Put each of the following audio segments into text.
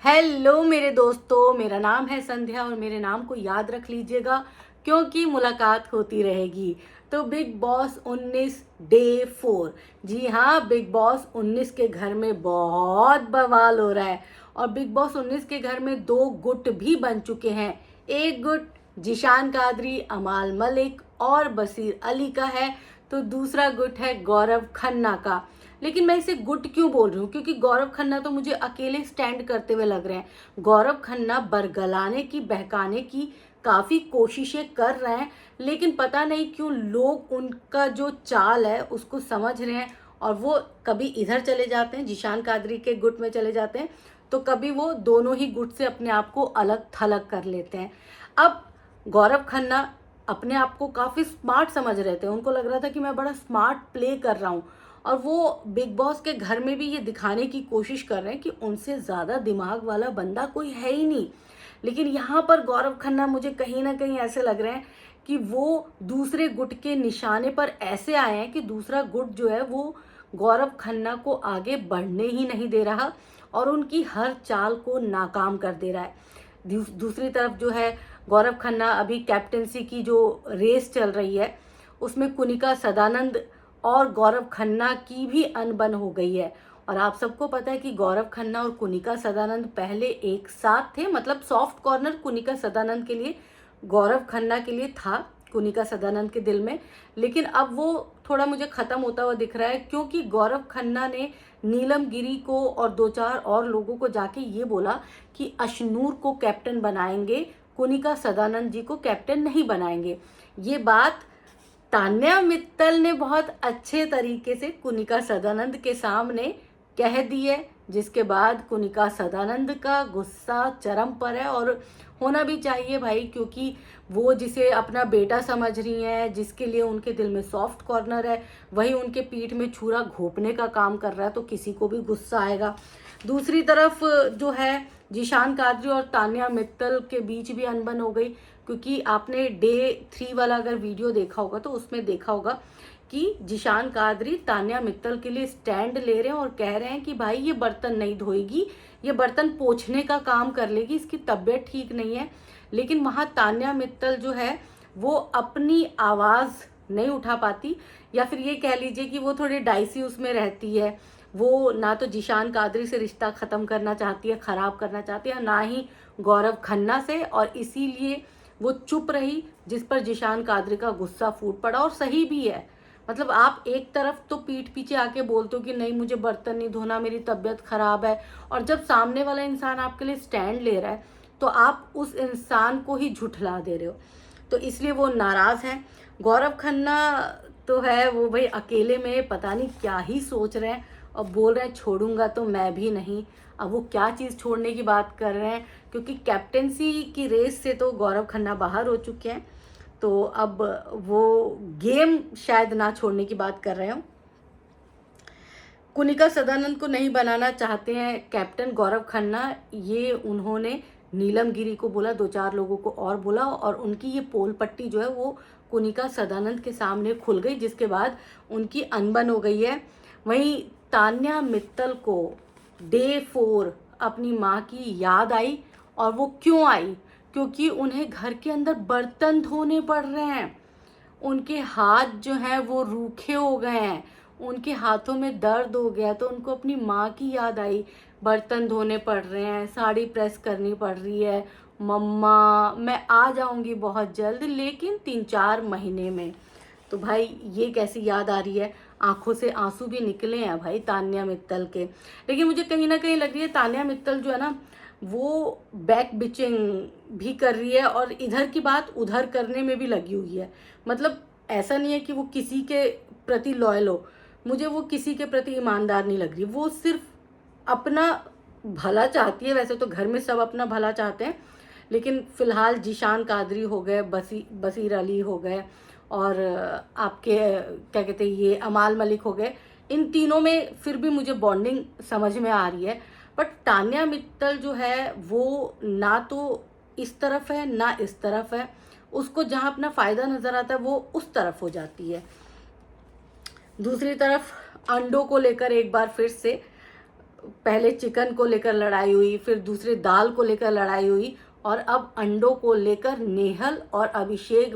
Hello मेरे दोस्तों, मेरा नाम है संध्या और मेरे नाम को याद रख लीजिएगा क्योंकि मुलाकात होती रहेगी। तो बिग बॉस 19 डे 4, जी हाँ, बिग बॉस 19 के घर में बहुत बवाल हो रहा है। और बिग बॉस 19 के घर में दो गुट भी बन चुके हैं। एक गुट जिशान कादरी, अमाल मलिक और बसीर अली का है, तो दूसरा गुट है गौरव खन्ना का। लेकिन मैं इसे गुट क्यों बोल रही हूँ, क्योंकि गौरव खन्ना तो मुझे अकेले स्टैंड करते हुए लग रहे हैं। गौरव खन्ना बरगलाने की, बहकाने की काफ़ी कोशिशें कर रहे हैं, लेकिन पता नहीं क्यों लोग उनका जो चाल है उसको समझ रहे हैं और वो कभी इधर चले जाते हैं, जिशान कादरी के गुट में चले जाते हैं, तो कभी वो दोनों ही गुट से अपने आप को अलग थलग कर लेते हैं। अब गौरव खन्ना अपने आप को काफ़ी स्मार्ट समझ रहे थे, उनको लग रहा था कि मैं बड़ा स्मार्ट प्ले कर रहा हूँ, और वो बिग बॉस के घर में भी ये दिखाने की कोशिश कर रहे हैं कि उनसे ज़्यादा दिमाग वाला बंदा कोई है ही नहीं। लेकिन यहाँ पर गौरव खन्ना मुझे कहीं ना कहीं ऐसे लग रहे हैं कि वो दूसरे गुट के निशाने पर ऐसे आए हैं कि दूसरा गुट जो है वो गौरव खन्ना को आगे बढ़ने ही नहीं दे रहा और उनकी हर चाल को नाकाम कर दे रहा है। दूसरी तरफ जो है, गौरव खन्ना अभी कैप्टेंसी की जो रेस चल रही है उसमें कुनिका सदानंद और गौरव खन्ना की भी अनबन हो गई है। और आप सबको पता है कि गौरव खन्ना और कुनिका सदानंद पहले एक साथ थे, मतलब सॉफ्ट कॉर्नर कुनिका सदानंद के लिए, गौरव खन्ना के लिए था कुनिका सदानंद के दिल में। लेकिन अब वो थोड़ा मुझे ख़त्म होता हुआ दिख रहा है, क्योंकि गौरव खन्ना ने नीलम गिरी को और दो चार और लोगों को जाके ये बोला कि अशनूर को कैप्टन बनाएंगे, कुनिका सदानंद जी को कैप्टन नहीं बनाएंगे। ये बात तान्या मित्तल ने बहुत अच्छे तरीके से कुनिका सदानंद के सामने कह दी है, जिसके बाद कुनिका सदानंद का गुस्सा चरम पर है। और होना भी चाहिए भाई, क्योंकि वो जिसे अपना बेटा समझ रही हैं, जिसके लिए उनके दिल में सॉफ्ट कॉर्नर है, वही उनके पीठ में छुरा घोंपने का काम कर रहा है, तो किसी को भी गुस्सा आएगा। दूसरी तरफ जो है, जिशान कादरी और तान्या मित्तल के बीच भी अनबन हो गई, क्योंकि आपने डे 3 वाला अगर वीडियो देखा होगा तो उसमें देखा होगा कि जिशान कादरी तान्या मित्तल के लिए स्टैंड ले रहे हैं और कह रहे हैं कि भाई ये बर्तन नहीं धोएगी, ये बर्तन पोंछने का काम कर लेगी, इसकी तबीयत ठीक नहीं है। लेकिन वहाँ तान्या मित्तल जो है वो अपनी आवाज़ नहीं उठा पाती, या फिर ये कह लीजिए कि वो थोड़ी डाइसी उसमें रहती है। वो ना तो जिशान कादरी से रिश्ता ख़त्म करना चाहती है, ख़राब करना चाहती है, ना ही गौरव खन्ना से, और इसीलिए वो चुप रही, जिस पर जिशान कादरी का गुस्सा फूट पड़ा। और सही भी है, मतलब आप एक तरफ तो पीठ पीछे आके बोलते हो कि नहीं मुझे बर्तन नहीं धोना, मेरी तबीयत खराब है, और जब सामने वाला इंसान आपके लिए स्टैंड ले रहा है तो आप उस इंसान को ही झुठला दे रहे हो। तो इसलिए वो नाराज़ हैं। गौरव खन्ना तो है वो भाई अकेले में पता नहीं क्या ही सोच रहे हैं और बोल रहे हैं छोड़ूंगा तो मैं भी नहीं। अब वो क्या चीज़ छोड़ने की बात कर रहे हैं, क्योंकि कैप्टेंसी की रेस से तो गौरव खन्ना बाहर हो चुके हैं, तो अब वो गेम शायद ना छोड़ने की बात कर रहे हो। कुनिका सदानंद को नहीं बनाना चाहते हैं कैप्टन गौरव खन्ना, ये उन्होंने नीलम गिरी को बोला, दो चार लोगों को और बोला, और उनकी ये पोल पट्टी जो है वो कुनिका सदानंद के सामने खुल गई, जिसके बाद उनकी अनबन हो गई है। वहीं तान्या मित्तल को डे 4 अपनी माँ की याद आई, और वो क्यों आई, क्योंकि उन्हें घर के अंदर बर्तन धोने पड़ रहे हैं। उनके हाथ जो हैं वो रूखे हो गए हैं, उनके हाथों में दर्द हो गया, तो उनको अपनी माँ की याद आई। बर्तन धोने पड़ रहे हैं, साड़ी प्रेस करनी पड़ रही है, मम्मा मैं आ जाऊंगी बहुत जल्द, लेकिन 3-4 महीने में। तो भाई ये कैसी याद आ रही है, आंखों से आंसू भी निकले हैं भाई तान्या मित्तल के। लेकिन मुझे कहीं ना कहीं लग रही है तान्या मित्तल जो है ना वो बैक बिचिंग भी कर रही है और इधर की बात उधर करने में भी लगी हुई है। मतलब ऐसा नहीं है कि वो किसी के प्रति लॉयल हो, मुझे वो किसी के प्रति ईमानदार नहीं लग रही, वो सिर्फ अपना भला चाहती है। वैसे तो घर में सब अपना भला चाहते हैं, लेकिन फिलहाल जिशान कादरी हो गए, बसीर अली हो गए, और आपके क्या कहते हैं ये अमाल मलिक हो गए, इन तीनों में फिर भी मुझे बॉन्डिंग समझ में आ रही है। बट तान्या मित्तल जो है वो ना तो इस तरफ है ना इस तरफ है, उसको जहाँ अपना फ़ायदा नज़र आता है वो उस तरफ हो जाती है। दूसरी तरफ अंडों को लेकर एक बार फिर से पहले चिकन को लेकर लड़ाई हुई, फिर दूसरे दाल को लेकर लड़ाई हुई, और अब अंडों को लेकर नेहल और अभिषेक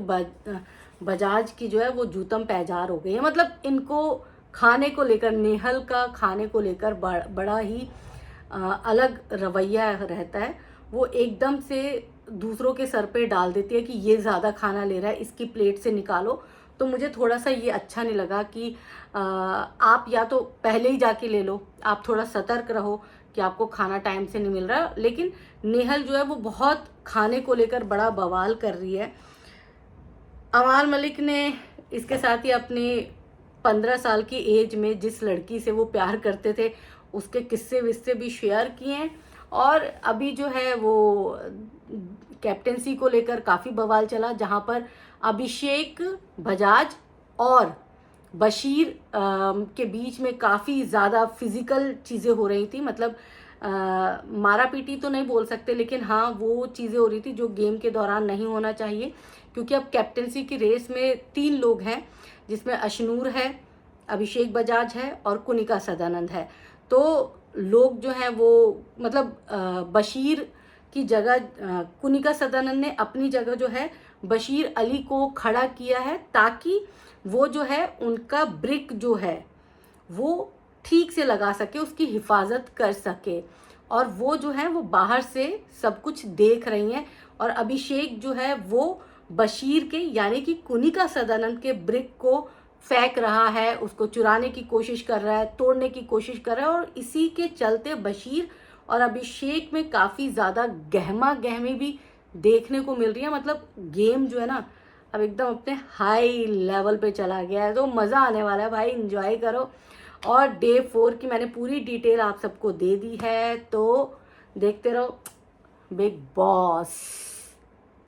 बजाज की जो है वो जूतम पैजार हो गई है। मतलब इनको खाने को लेकर, नेहल का खाने को लेकर बड़ा ही अलग रवैया रहता है। वो एकदम से दूसरों के सर पे डाल देती है कि ये ज़्यादा खाना ले रहा है, इसकी प्लेट से निकालो। तो मुझे थोड़ा सा ये अच्छा नहीं लगा कि आप या तो पहले ही जाके ले लो, आप थोड़ा सतर्क रहो कि आपको खाना टाइम से नहीं मिल रहा। लेकिन नेहल जो है वो बहुत खाने को लेकर बड़ा बवाल कर रही है। अमाल मलिक ने इसके साथ ही अपनी 15 साल की एज में जिस लड़की से वो प्यार करते थे उसके किस्से विस्से भी शेयर किए हैं। और अभी जो है वो कैप्टेंसी को लेकर काफ़ी बवाल चला, जहाँ पर अभिषेक बजाज और बशीर के बीच में काफ़ी ज़्यादा फिज़िकल चीज़ें हो रही थी। मतलब मारा पीटी तो नहीं बोल सकते, लेकिन हाँ वो चीज़ें हो रही थी जो गेम के दौरान नहीं होना चाहिए। क्योंकि अब कैप्टेंसी की रेस में 3 लोग हैं, जिसमें अशनूर है, अभिषेक बजाज है और कुनिका सदानंद है। तो लोग जो हैं वो मतलब बशीर की जगह कुनिका सदानंद ने अपनी जगह जो है बशीर अली को खड़ा किया है, ताकि वो जो है उनका ब्रिक जो है वो ठीक से लगा सके, उसकी हिफाजत कर सके। और वो जो है वो बाहर से सब कुछ देख रही हैं। और अभिषेक जो है वो बशीर के यानी कि कुनिका सदानंद के ब्रिक को फेंक रहा है, उसको चुराने की कोशिश कर रहा है, तोड़ने की कोशिश कर रहा है। और इसी के चलते बशीर और अभिषेक में काफ़ी ज़्यादा गहमा गहमी भी देखने को मिल रही है। मतलब गेम जो है ना अब एकदम अपने हाई लेवल पे चला गया है। तो मज़ा आने वाला है भाई, एंजॉय करो। और डे 4 की मैंने पूरी डिटेल आप सबको दे दी है, तो देखते रहो बिग बॉस।